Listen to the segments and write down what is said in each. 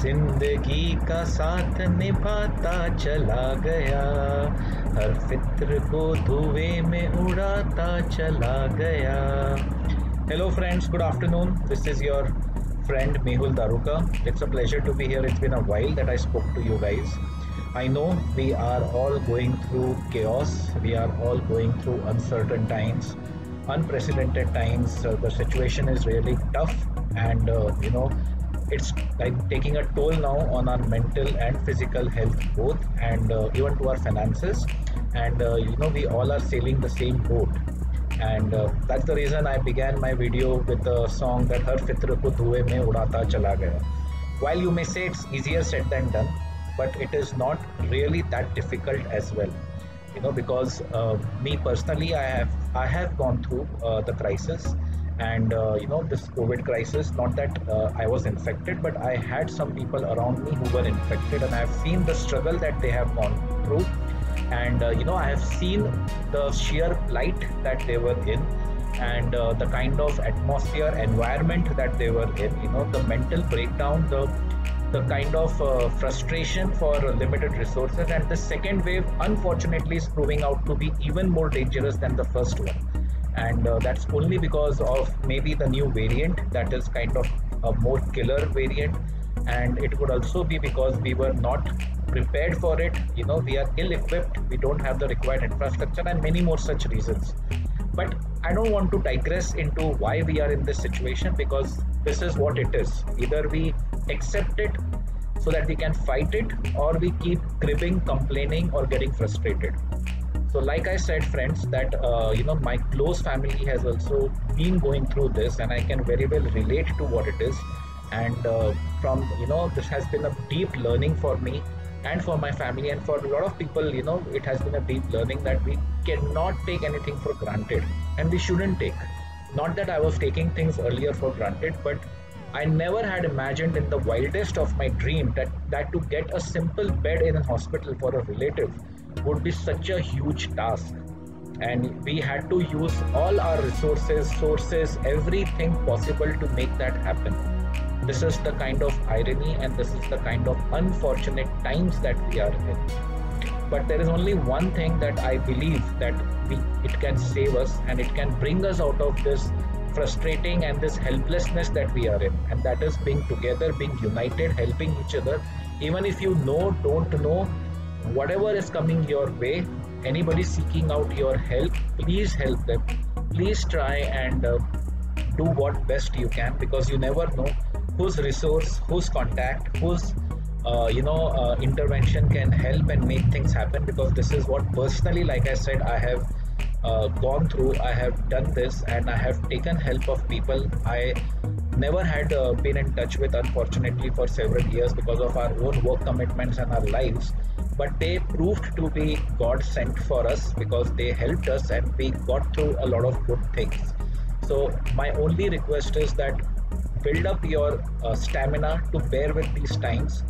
जिंदगी का साथ निभाता चला गया, हर फिक्र को धुएं में उड़ाता चला गया. Hello friends, good afternoon. This is your friend Mehul Daruka. It's a pleasure to be here. It's been a while that I spoke to you guys. I know we are all going through chaos. We are all going through uncertain times, unprecedented times. The situation is really tough, and it's like taking a toll now on our mental and physical health both, and even to our finances. And we all are sailing the same boat, and that's the reason I began my video with a song that Har Fitr ko dhuein mein udata chala gaya. While you may say it's easier said than done, but it is not really that difficult as well, because me personally, I have gone through the crisis, and this COVID crisis. Not that I was infected, but I had some people around me who were infected, and I have seen the struggle that they have gone through, and I have seen the sheer plight that they were in, and the kind of atmosphere, environment that they were in, the mental breakdown, the kind of frustration for limited resources. And the second wave, unfortunately, is proving out to be even more dangerous than the first one, and that's only because of maybe the new variant that is kind of a more killer variant, and it could also be because we were not prepared for it. We are ill-equipped, we don't have the required infrastructure, and many more such reasons. But I don't want to digress into why we are in this situation, because this is what it is. Either we accept it so that we can fight it, or we keep cribbing, complaining, or getting frustrated. So like I said, friends, that my close family has also been going through this, and I can very well relate to what it is. And from this has been a deep learning for me and for my family, and for a lot of people, it has been a deep learning that we cannot take anything for granted, and we shouldn't take. Not that I was taking things earlier for granted, but I never had imagined in the wildest of my dream that to get a simple bed in a hospital for a relative would be such a huge task. And we had to use all our resources, sources, everything possible to make that happen. This is the kind of irony, and this is the kind of unfortunate times that we are in. But there is only one thing that I believe that it can save us, and it can bring us out of this frustrating and this helplessness that we are in, and that is being together, being united, helping each other. Even if you don't know, whatever is coming your way, anybody seeking out your help, please help them. Please try and do what best you can, because you never know whose resource, whose contact, whose intervention can help and make things happen. Because this is what personally, like I said, I have gone through. I have done this, and I have taken help of people I never had been in touch with, unfortunately, for several years because of our own work commitments and our lives. But they proved to be God sent for us, because they helped us and we got through a lot of good things. So my only request is that build up your stamina to bear with these times.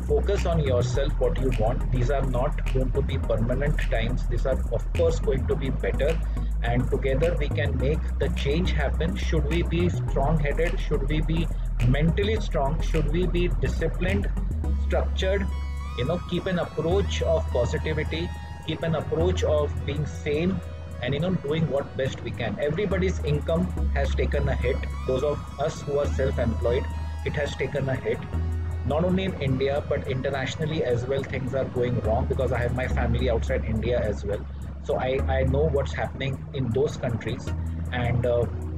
Focus on yourself, what you want. These are not going to be permanent times. These are of course going to be better, and together we can make the change happen. Should we be strong-headed? Should we be mentally strong? Should we be disciplined, structured? Keep an approach of positivity, keep an approach of being sane, and doing what best we can. Everybody's income has taken a hit. Those of us who are self-employed, it has taken a hit. Not only in India, but internationally as well, things are going wrong, because I have my family outside India as well. So I know what's happening in those countries. And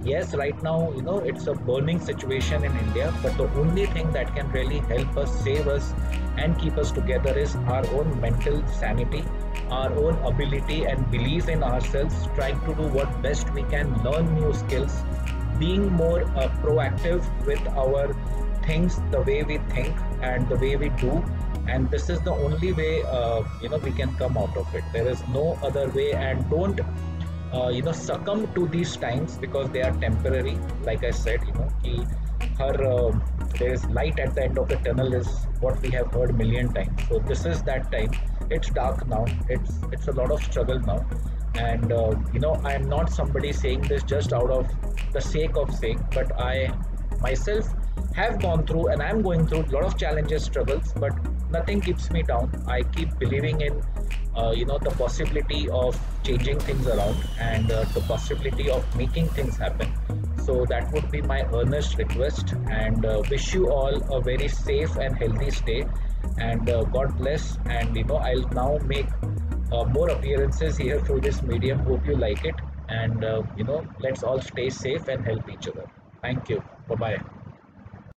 yes, right now, it's a burning situation in India, but the only thing that can really help us, save us, and keep us together is our own mental sanity, our own ability and belief in ourselves, trying to do what best we can, learn new skills, being more proactive with our things, the way we think and the way we do. And this is the only way we can come out of it. There is no other way. And don't succumb to these times, because they are temporary. Like I said, there is light at the end of the tunnel is what we have heard a million times. So this is that time. It's dark now. It's a lot of struggle now. And I am not somebody saying this just out of the sake of saying, but I myself have gone through and I'm going through a lot of challenges, struggles, but nothing keeps me down. I keep believing in the possibility of changing things around and the possibility of making things happen. So that would be my earnest request, and wish you all a very safe and healthy stay, and God bless. And I'll now make more appearances here through this medium. Hope you like it, and let's all stay safe and help each other. Thank you. Bye bye.